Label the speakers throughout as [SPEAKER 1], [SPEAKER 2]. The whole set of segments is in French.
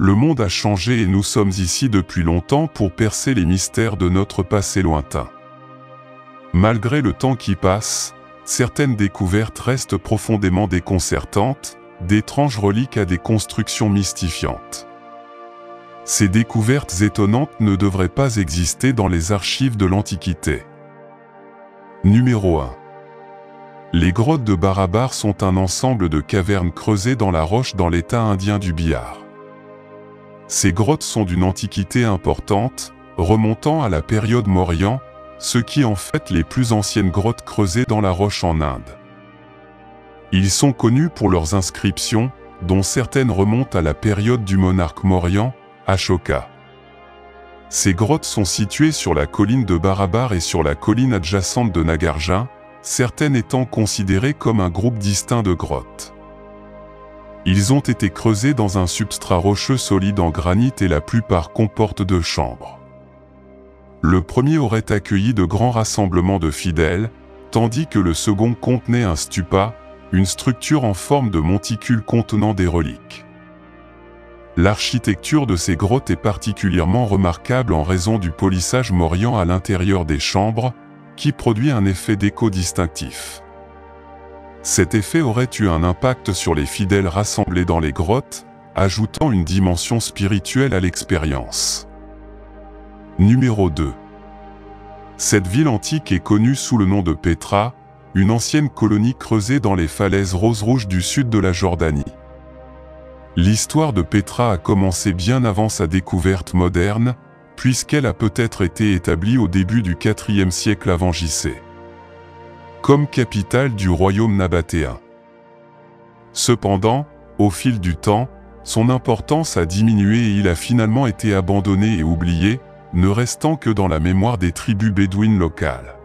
[SPEAKER 1] Le monde a changé et nous sommes ici depuis longtemps pour percer les mystères de notre passé lointain. Malgré le temps qui passe, certaines découvertes restent profondément déconcertantes, d'étranges reliques à des constructions mystifiantes. Ces découvertes étonnantes ne devraient pas exister dans les archives de l'Antiquité. Numéro 1. Les grottes de Barabar sont un ensemble de cavernes creusées dans la roche dans l'état indien du Bihar. Ces grottes sont d'une antiquité importante, remontant à la période Mauryan, ce qui en fait les plus anciennes grottes creusées dans la roche en Inde. Ils sont connus pour leurs inscriptions, dont certaines remontent à la période du monarque Mauryan, Ashoka. Ces grottes sont situées sur la colline de Barabar et sur la colline adjacente de Nagarjun, certaines étant considérées comme un groupe distinct de grottes. Ils ont été creusés dans un substrat rocheux solide en granit et la plupart comportent 2 chambres. Le premier aurait accueilli de grands rassemblements de fidèles, tandis que le second contenait un stupa, une structure en forme de monticule contenant des reliques. L'architecture de ces grottes est particulièrement remarquable en raison du polissage mauryan à l'intérieur des chambres, qui produit un effet d'écho distinctif. Cet effet aurait eu un impact sur les fidèles rassemblés dans les grottes, ajoutant une dimension spirituelle à l'expérience. Numéro 2. Cette ville antique est connue sous le nom de Petra, une ancienne colonie creusée dans les falaises rose-rouges du sud de la Jordanie. L'histoire de Petra a commencé bien avant sa découverte moderne, puisqu'elle a peut-être été établie au début du IVe siècle avant J.C. comme capitale du royaume nabatéen. Cependant, au fil du temps, son importance a diminué et il a finalement été abandonné et oublié, ne restant que dans la mémoire des tribus bédouines locales.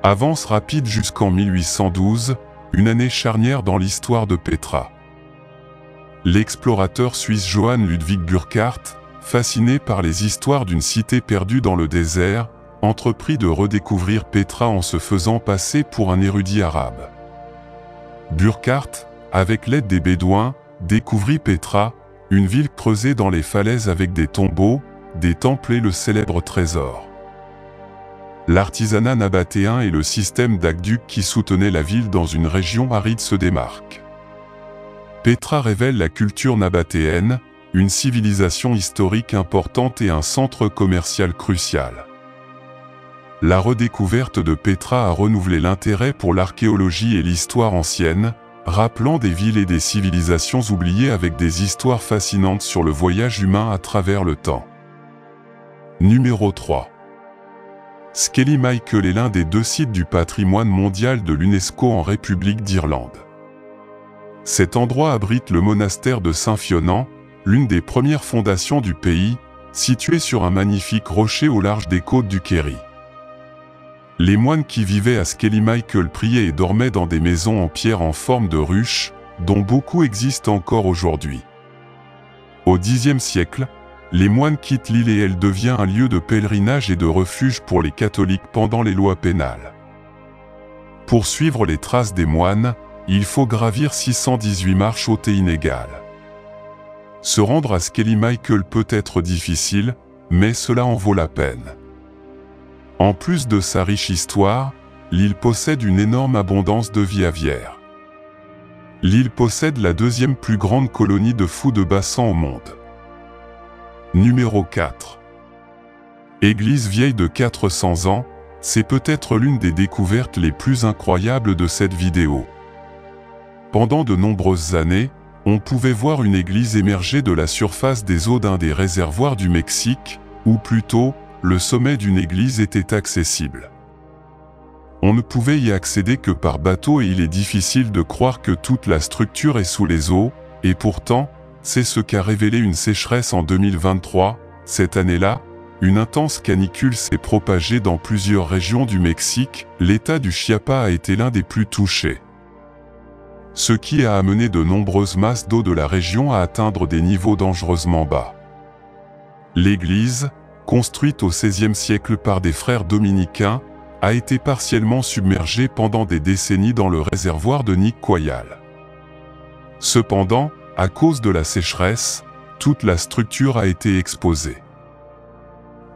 [SPEAKER 1] Avance rapide jusqu'en 1812, une année charnière dans l'histoire de Petra. L'explorateur suisse Johann Ludwig Burckhardt, fasciné par les histoires d'une cité perdue dans le désert, entreprit de redécouvrir Petra en se faisant passer pour un érudit arabe. Burckhardt, avec l'aide des Bédouins, découvrit Petra, une ville creusée dans les falaises avec des tombeaux, des temples et le célèbre trésor. L'artisanat nabatéen et le système d'aqueduc qui soutenait la ville dans une région aride se démarquent. Petra révèle la culture nabatéenne, une civilisation historique importante et un centre commercial crucial. La redécouverte de Petra a renouvelé l'intérêt pour l'archéologie et l'histoire ancienne, rappelant des villes et des civilisations oubliées avec des histoires fascinantes sur le voyage humain à travers le temps. Numéro 3. Skelly Michael est l'un des 2 sites du patrimoine mondial de l'UNESCO en République d'Irlande. Cet endroit abrite le monastère de Saint-Fionnan, l'une des premières fondations du pays, situé sur un magnifique rocher au large des côtes du Kerry. Les moines qui vivaient à Skelly Michael priaient et dormaient dans des maisons en pierre en forme de ruche, dont beaucoup existent encore aujourd'hui. Au Xe siècle, les moines quittent l'île et elle devient un lieu de pèlerinage et de refuge pour les catholiques pendant les lois pénales. Pour suivre les traces des moines, il faut gravir 618 marches hautes et inégales. Se rendre à Skelly Michael peut être difficile, mais cela en vaut la peine. En plus de sa riche histoire, l'île possède une énorme abondance de vie aviaire. L'île possède la 2e plus grande colonie de fous de bassin au monde. Numéro 4. Église vieille de 400 ans, c'est peut-être l'une des découvertes les plus incroyables de cette vidéo. Pendant de nombreuses années, on pouvait voir une église émerger de la surface des eaux d'un des réservoirs du Mexique, ou plutôt, le sommet d'une église était accessible. On ne pouvait y accéder que par bateau et il est difficile de croire que toute la structure est sous les eaux, et pourtant, c'est ce qu'a révélé une sécheresse en 2023. Cette année-là, une intense canicule s'est propagée dans plusieurs régions du Mexique, l'État du Chiapas a été l'un des plus touchés. Ce qui a amené de nombreuses masses d'eau de la région à atteindre des niveaux dangereusement bas. L'église, construite au XVIe siècle par des frères dominicains, a été partiellement submergée pendant des décennies dans le réservoir de Nicoyal. Cependant, à cause de la sécheresse, toute la structure a été exposée.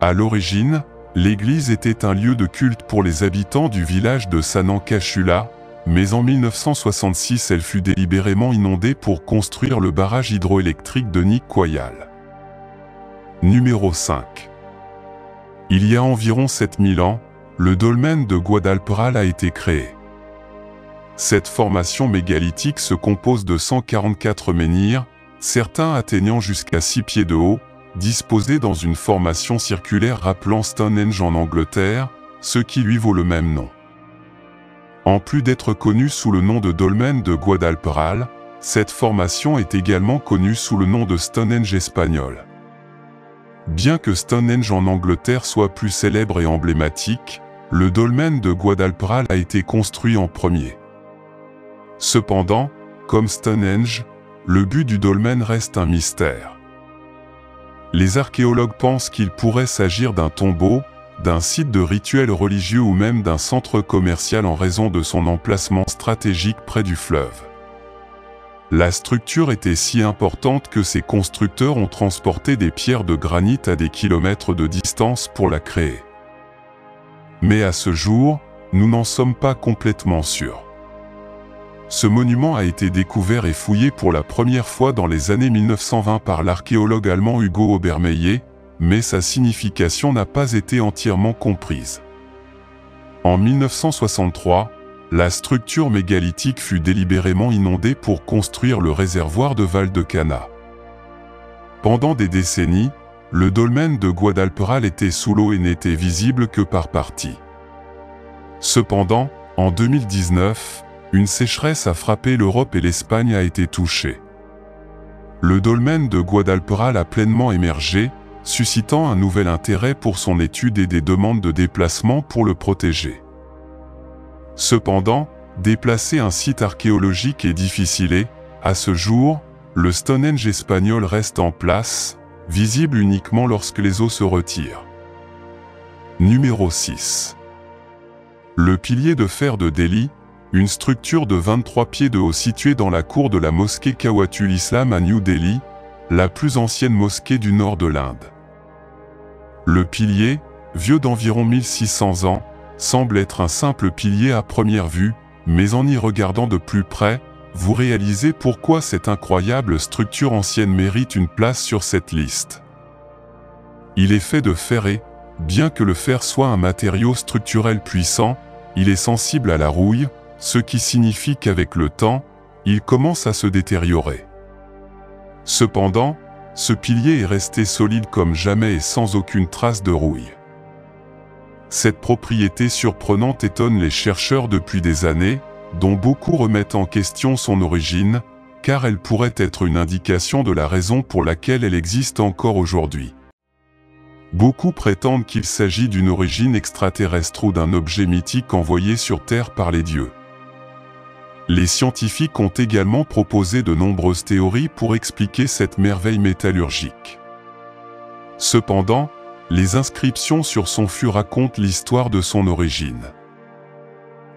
[SPEAKER 1] À l'origine, l'église était un lieu de culte pour les habitants du village de Sanankashula, mais en 1966 elle fut délibérément inondée pour construire le barrage hydroélectrique de Nikkoyal. Numéro 5. Il y a environ 7000 ans, le dolmen de Guadalperal a été créé. Cette formation mégalithique se compose de 144 menhirs, certains atteignant jusqu'à 6 pieds de haut, disposés dans une formation circulaire rappelant Stonehenge en Angleterre, ce qui lui vaut le même nom. En plus d'être connue sous le nom de dolmen de Guadalperal, cette formation est également connue sous le nom de Stonehenge espagnol. Bien que Stonehenge en Angleterre soit plus célèbre et emblématique, le dolmen de Guadalperal a été construit en premier. Cependant, comme Stonehenge, le but du dolmen reste un mystère. Les archéologues pensent qu'il pourrait s'agir d'un tombeau, d'un site de rituels religieux ou même d'un centre commercial en raison de son emplacement stratégique près du fleuve. La structure était si importante que ses constructeurs ont transporté des pierres de granit à des kilomètres de distance pour la créer. Mais à ce jour, nous n'en sommes pas complètement sûrs. Ce monument a été découvert et fouillé pour la première fois dans les années 1920 par l'archéologue allemand Hugo Obermeyer, mais sa signification n'a pas été entièrement comprise. En 1963, la structure mégalithique fut délibérément inondée pour construire le réservoir de Val-de-Cana. Pendant des décennies, le dolmen de Guadalperal était sous l'eau et n'était visible que par parties. Cependant, en 2019, une sécheresse a frappé l'Europe et l'Espagne a été touchée. Le dolmen de Guadalperal a pleinement émergé, suscitant un nouvel intérêt pour son étude et des demandes de déplacement pour le protéger. Cependant, déplacer un site archéologique est difficile et, à ce jour, le Stonehenge espagnol reste en place, visible uniquement lorsque les eaux se retirent. Numéro 6. Le pilier de fer de Delhi, une structure de 23 pieds de haut située dans la cour de la mosquée Kawatul Islam à New Delhi, la plus ancienne mosquée du nord de l'Inde. Le pilier, vieux d'environ 1600 ans, semble être un simple pilier à première vue, mais en y regardant de plus près, vous réalisez pourquoi cette incroyable structure ancienne mérite une place sur cette liste. Il est fait de fer et, bien que le fer soit un matériau structurel puissant, il est sensible à la rouille, ce qui signifie qu'avec le temps, il commence à se détériorer. Cependant, ce pilier est resté solide comme jamais et sans aucune trace de rouille. Cette propriété surprenante étonne les chercheurs depuis des années, dont beaucoup remettent en question son origine, car elle pourrait être une indication de la raison pour laquelle elle existe encore aujourd'hui. Beaucoup prétendent qu'il s'agit d'une origine extraterrestre ou d'un objet mythique envoyé sur Terre par les dieux. Les scientifiques ont également proposé de nombreuses théories pour expliquer cette merveille métallurgique. Cependant, les inscriptions sur son fût racontent l'histoire de son origine.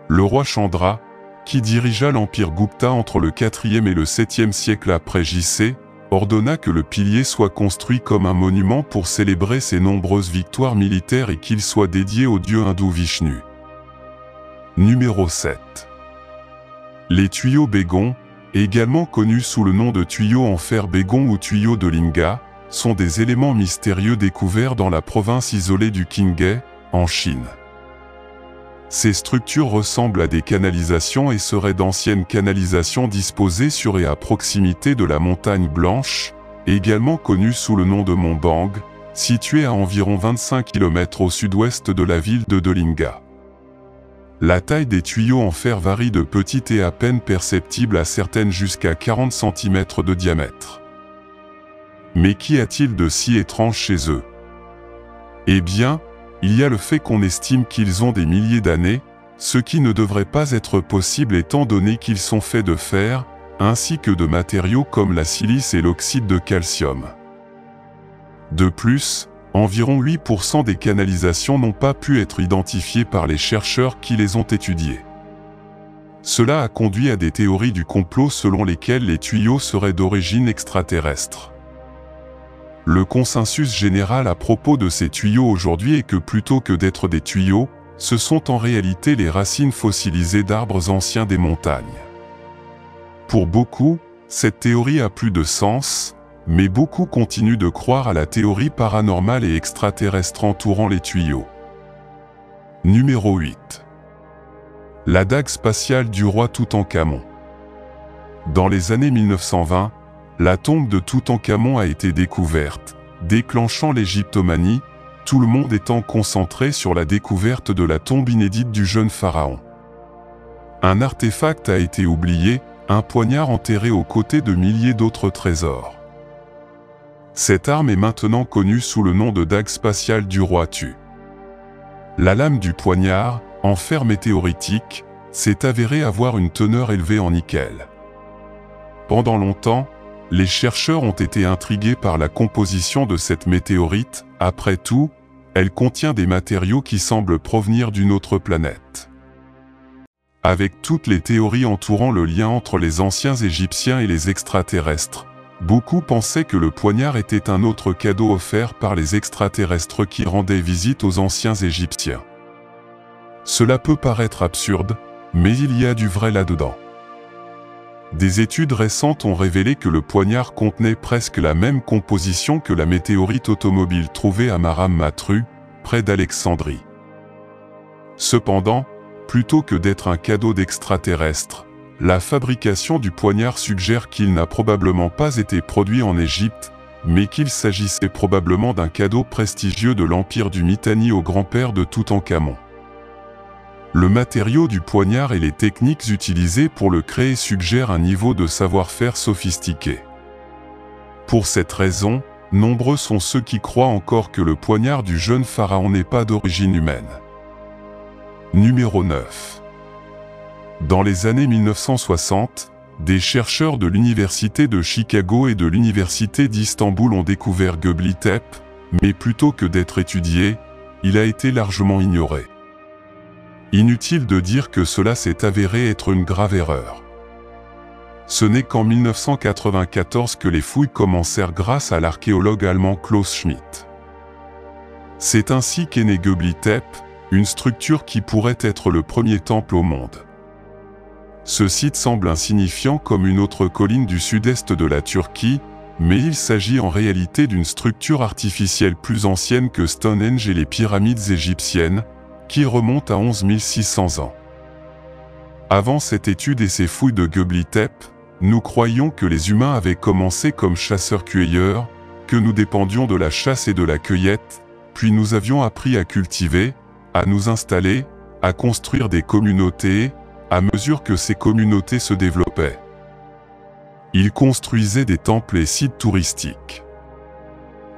[SPEAKER 1] Le roi Chandra, qui dirigea l'empire Gupta entre le 4e et le 7e siècle après J.C., ordonna que le pilier soit construit comme un monument pour célébrer ses nombreuses victoires militaires et qu'il soit dédié au dieu hindou Vishnu. Numéro 7. Les tuyaux Bégon, également connus sous le nom de tuyaux en fer Bégon ou tuyaux de Linga, sont des éléments mystérieux découverts dans la province isolée du Qinghai, en Chine. Ces structures ressemblent à des canalisations et seraient d'anciennes canalisations disposées sur et à proximité de la montagne Blanche, également connue sous le nom de Mont Bang, située à environ 25 km au sud-ouest de la ville de Linga. La taille des tuyaux en fer varie de petite et à peine perceptible à certaines jusqu'à 40 cm de diamètre. Mais qu'y a-t-il de si étrange chez eux? Eh bien, il y a le fait qu'on estime qu'ils ont des milliers d'années, ce qui ne devrait pas être possible étant donné qu'ils sont faits de fer, ainsi que de matériaux comme la silice et l'oxyde de calcium. De plus, environ 8% des canalisations n'ont pas pu être identifiées par les chercheurs qui les ont étudiées. Cela a conduit à des théories du complot selon lesquelles les tuyaux seraient d'origine extraterrestre. le consensus général à propos de ces tuyaux aujourd'hui est que plutôt que d'être des tuyaux, ce sont en réalité les racines fossilisées d'arbres anciens des montagnes. Pour beaucoup, cette théorie a plus de sens, mais beaucoup continuent de croire à la théorie paranormale et extraterrestre entourant les tuyaux. Numéro 8. La dague spatiale du roi Toutankhamon. Dans les années 1920, la tombe de Toutankhamon a été découverte, déclenchant l'égyptomanie, tout le monde étant concentré sur la découverte de la tombe inédite du jeune pharaon. Un artefact a été oublié, un poignard enterré aux côtés de milliers d'autres trésors. Cette arme est maintenant connue sous le nom de dague spatiale du roi Tu. La lame du poignard, en fer météoritique, s'est avérée avoir une teneur élevée en nickel. Pendant longtemps, les chercheurs ont été intrigués par la composition de cette météorite. Après tout, elle contient des matériaux qui semblent provenir d'une autre planète. Avec toutes les théories entourant le lien entre les anciens Égyptiens et les extraterrestres, beaucoup pensaient que le poignard était un autre cadeau offert par les extraterrestres qui rendaient visite aux anciens Égyptiens. Cela peut paraître absurde, mais il y a du vrai là-dedans. Des études récentes ont révélé que le poignard contenait presque la même composition que la météorite automobile trouvée à Maram Matru, près d'Alexandrie. Cependant, plutôt que d'être un cadeau d'extraterrestres, la fabrication du poignard suggère qu'il n'a probablement pas été produit en Égypte, mais qu'il s'agissait probablement d'un cadeau prestigieux de l'empire du Mitanni au grand-père de Toutankhamon. Le matériau du poignard et les techniques utilisées pour le créer suggèrent un niveau de savoir-faire sophistiqué. Pour cette raison, nombreux sont ceux qui croient encore que le poignard du jeune pharaon n'est pas d'origine humaine. Numéro 9. Dans les années 1960, des chercheurs de l'université de Chicago et de l'université d'Istanbul ont découvert Göbekli Tepe, mais plutôt que d'être étudié, il a été largement ignoré. Inutile de dire que cela s'est avéré être une grave erreur. Ce n'est qu'en 1994 que les fouilles commencèrent grâce à l'archéologue allemand Klaus Schmidt. C'est ainsi qu'est né Göbekli Tepe, une structure qui pourrait être le premier temple au monde. Ce site semble insignifiant comme une autre colline du sud-est de la Turquie, mais il s'agit en réalité d'une structure artificielle plus ancienne que Stonehenge et les pyramides égyptiennes, qui remonte à 11 600 ans. Avant cette étude et ces fouilles de Göbekli Tepe, nous croyions que les humains avaient commencé comme chasseurs-cueilleurs, que nous dépendions de la chasse et de la cueillette, puis nous avions appris à cultiver, à nous installer, à construire des communautés, à mesure que ces communautés se développaient. Ils construisaient des temples et sites touristiques.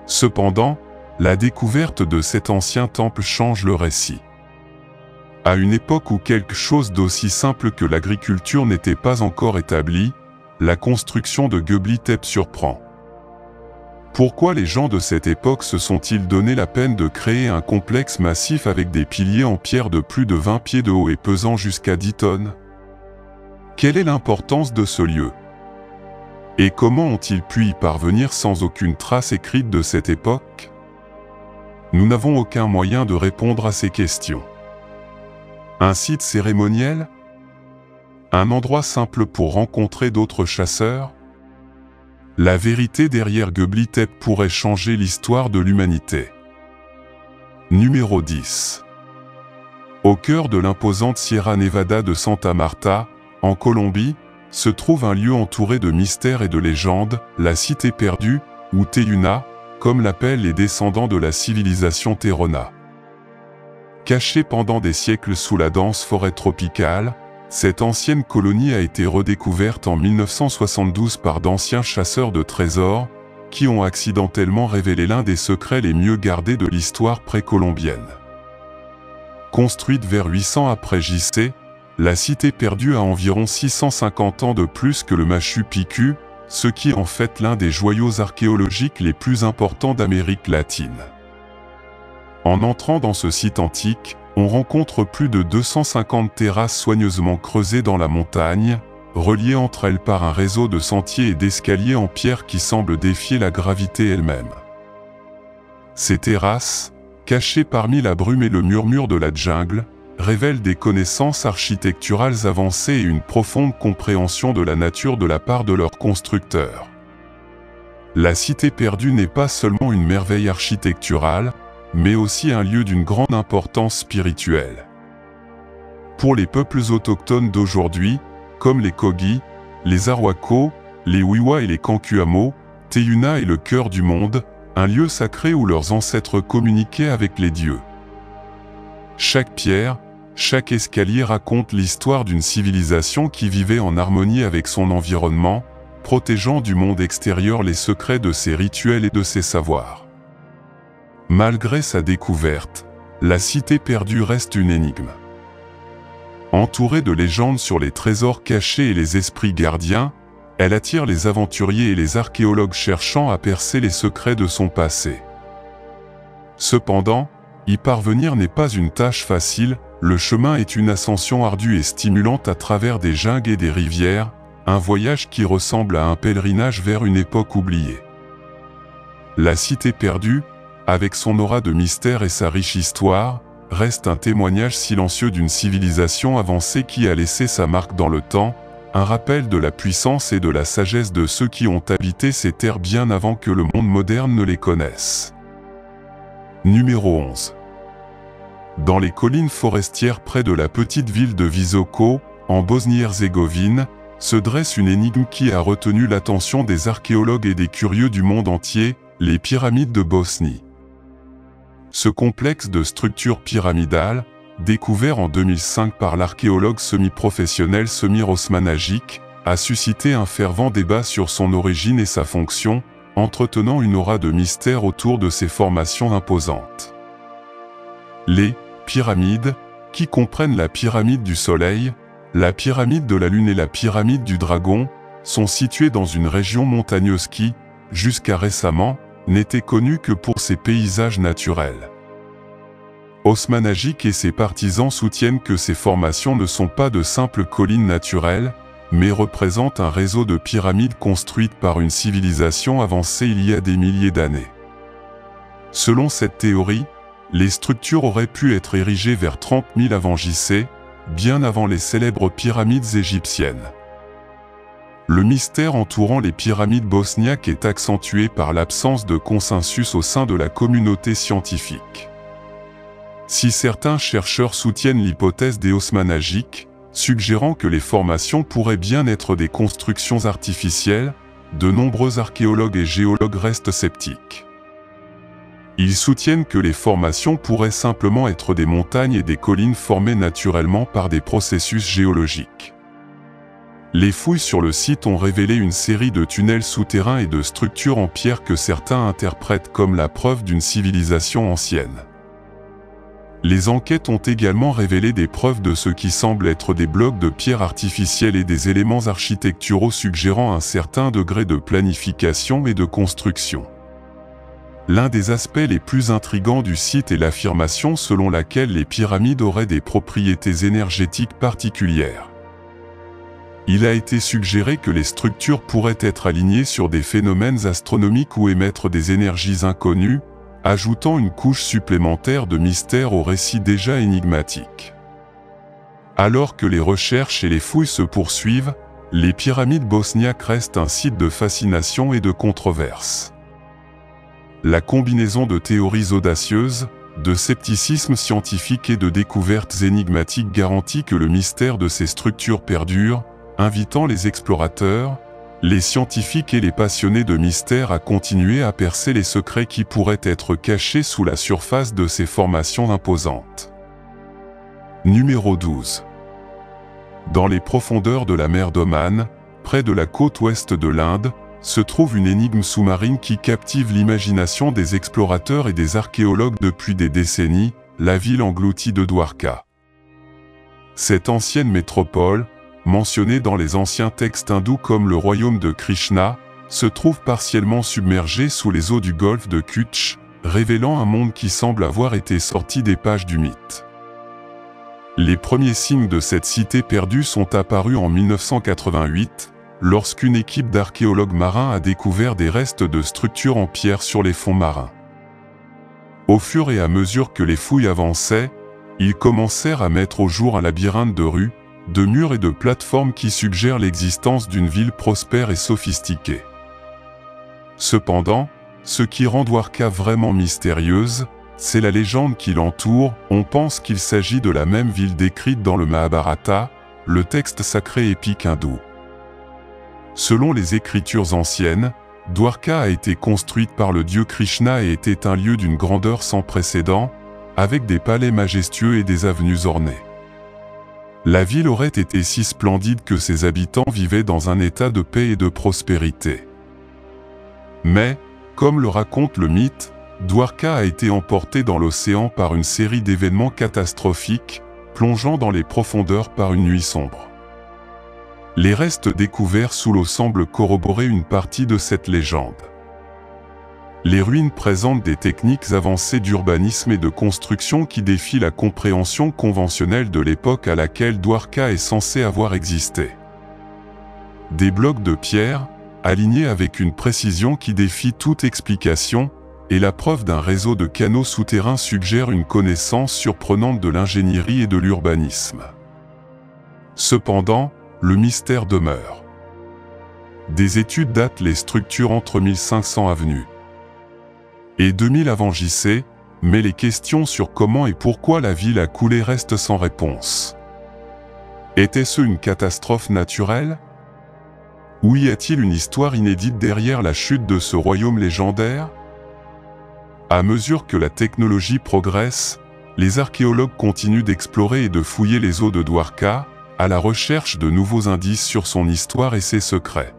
[SPEAKER 1] Cependant, la découverte de cet ancien temple change le récit. À une époque où quelque chose d'aussi simple que l'agriculture n'était pas encore établi, la construction de Göbekli Tepe surprend. Pourquoi les gens de cette époque se sont-ils donné la peine de créer un complexe massif avec des piliers en pierre de plus de 20 pieds de haut et pesant jusqu'à 10 tonnes? Quelle est l'importance de ce lieu? Et comment ont-ils pu y parvenir sans aucune trace écrite de cette époque? Nous n'avons aucun moyen de répondre à ces questions. Un site cérémoniel? Un endroit simple pour rencontrer d'autres chasseurs? La vérité derrière Göbekli Tepe pourrait changer l'histoire de l'humanité. Numéro 10. Au cœur de l'imposante Sierra Nevada de Santa Marta, en Colombie, se trouve un lieu entouré de mystères et de légendes, la Cité perdue, ou Teyuna, comme l'appellent les descendants de la civilisation Terrona. Cachée pendant des siècles sous la dense forêt tropicale, cette ancienne colonie a été redécouverte en 1972 par d'anciens chasseurs de trésors, qui ont accidentellement révélé l'un des secrets les mieux gardés de l'histoire précolombienne. Construite vers 800 après JC, la Cité perdue a environ 650 ans de plus que le Machu Picchu, ce qui en fait l'un des joyaux archéologiques les plus importants d'Amérique latine. En entrant dans ce site antique, on rencontre plus de 250 terrasses soigneusement creusées dans la montagne, reliées entre elles par un réseau de sentiers et d'escaliers en pierre qui semblent défier la gravité elle-même. Ces terrasses, cachées parmi la brume et le murmure de la jungle, révèlent des connaissances architecturales avancées et une profonde compréhension de la nature de la part de leurs constructeurs. La cité perdue n'est pas seulement une merveille architecturale, mais aussi un lieu d'une grande importance spirituelle. Pour les peuples autochtones d'aujourd'hui, comme les Kogi, les Arwako, les Wiwa et les Kankuamo, Teyuna est le cœur du monde, un lieu sacré où leurs ancêtres communiquaient avec les dieux. Chaque pierre, chaque escalier raconte l'histoire d'une civilisation qui vivait en harmonie avec son environnement, protégeant du monde extérieur les secrets de ses rituels et de ses savoirs. Malgré sa découverte, la cité perdue reste une énigme. Entourée de légendes sur les trésors cachés et les esprits gardiens, elle attire les aventuriers et les archéologues cherchant à percer les secrets de son passé. Cependant, y parvenir n'est pas une tâche facile, le chemin est une ascension ardue et stimulante à travers des jungles et des rivières, un voyage qui ressemble à un pèlerinage vers une époque oubliée. La cité perdue, avec son aura de mystère et sa riche histoire, reste un témoignage silencieux d'une civilisation avancée qui a laissé sa marque dans le temps, un rappel de la puissance et de la sagesse de ceux qui ont habité ces terres bien avant que le monde moderne ne les connaisse. Numéro 11. Dans les collines forestières près de la petite ville de Visoko, en Bosnie-Herzégovine, se dresse une énigme qui a retenu l'attention des archéologues et des curieux du monde entier, les pyramides de Bosnie. Ce complexe de structures pyramidales, découvert en 2005 par l'archéologue semi-professionnel Semir Osmanagic, a suscité un fervent débat sur son origine et sa fonction, entretenant une aura de mystère autour de ces formations imposantes. Les pyramides, qui comprennent la pyramide du Soleil, la pyramide de la Lune et la pyramide du Dragon, sont situées dans une région montagneuse qui, jusqu'à récemment, n'était connue que pour ses paysages naturels. Osmanagic et ses partisans soutiennent que ces formations ne sont pas de simples collines naturelles, mais représentent un réseau de pyramides construites par une civilisation avancée il y a des milliers d'années. Selon cette théorie, les structures auraient pu être érigées vers 30 000 avant JC, bien avant les célèbres pyramides égyptiennes. Le mystère entourant les pyramides bosniaques est accentué par l'absence de consensus au sein de la communauté scientifique. Si certains chercheurs soutiennent l'hypothèse des Osmanagic, suggérant que les formations pourraient bien être des constructions artificielles, de nombreux archéologues et géologues restent sceptiques. Ils soutiennent que les formations pourraient simplement être des montagnes et des collines formées naturellement par des processus géologiques. Les fouilles sur le site ont révélé une série de tunnels souterrains et de structures en pierre que certains interprètent comme la preuve d'une civilisation ancienne. Les enquêtes ont également révélé des preuves de ce qui semble être des blocs de pierre artificiels et des éléments architecturaux suggérant un certain degré de planification et de construction. L'un des aspects les plus intrigants du site est l'affirmation selon laquelle les pyramides auraient des propriétés énergétiques particulières. Il a été suggéré que les structures pourraient être alignées sur des phénomènes astronomiques ou émettre des énergies inconnues, ajoutant une couche supplémentaire de mystère au récit déjà énigmatique. Alors que les recherches et les fouilles se poursuivent, les pyramides bosniaques restent un site de fascination et de controverse. La combinaison de théories audacieuses, de scepticisme scientifique et de découvertes énigmatiques garantit que le mystère de ces structures perdure, invitant les explorateurs, les scientifiques et les passionnés de mystère à continuer à percer les secrets qui pourraient être cachés sous la surface de ces formations imposantes. Numéro 12. Dans les profondeurs de la mer d'Oman, près de la côte ouest de l'Inde, se trouve une énigme sous-marine qui captive l'imagination des explorateurs et des archéologues depuis des décennies, la ville engloutie de Dwarka. Cette ancienne métropole, mentionnée dans les anciens textes hindous comme le royaume de Krishna, se trouve partiellement submergée sous les eaux du golfe de Kutch, révélant un monde qui semble avoir été sorti des pages du mythe. Les premiers signes de cette cité perdue sont apparus en 1988, lorsqu'une équipe d'archéologues marins a découvert des restes de structures en pierre sur les fonds marins. Au fur et à mesure que les fouilles avançaient, ils commencèrent à mettre au jour un labyrinthe de rues, de murs et de plateformes qui suggèrent l'existence d'une ville prospère et sophistiquée. Cependant, ce qui rend Dwarka vraiment mystérieuse, c'est la légende qui l'entoure. On pense qu'il s'agit de la même ville décrite dans le Mahabharata, le texte sacré épique hindou. Selon les écritures anciennes, Dwarka a été construite par le dieu Krishna et était un lieu d'une grandeur sans précédent, avec des palais majestueux et des avenues ornées. La ville aurait été si splendide que ses habitants vivaient dans un état de paix et de prospérité. Mais, comme le raconte le mythe, Dwarka a été emporté dans l'océan par une série d'événements catastrophiques, plongeant dans les profondeurs par une nuit sombre. Les restes découverts sous l'eau semblent corroborer une partie de cette légende. Les ruines présentent des techniques avancées d'urbanisme et de construction qui défient la compréhension conventionnelle de l'époque à laquelle Dwarka est censé avoir existé. Des blocs de pierre, alignés avec une précision qui défie toute explication, et la preuve d'un réseau de canaux souterrains suggère une connaissance surprenante de l'ingénierie et de l'urbanisme. Cependant, le mystère demeure. Des études datent les structures entre 1500 avenues et 2000 avant JC, mais les questions sur comment et pourquoi la ville a coulé restent sans réponse. Était-ce une catastrophe naturelle? Ou y a-t-il une histoire inédite derrière la chute de ce royaume légendaire? À mesure que la technologie progresse, les archéologues continuent d'explorer et de fouiller les eaux de Dwarka, à la recherche de nouveaux indices sur son histoire et ses secrets.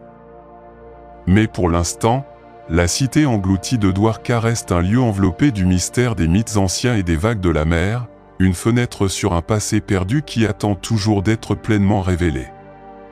[SPEAKER 1] Mais pour l'instant, la cité engloutie de Dwarka reste un lieu enveloppé du mystère des mythes anciens et des vagues de la mer, une fenêtre sur un passé perdu qui attend toujours d'être pleinement révélé.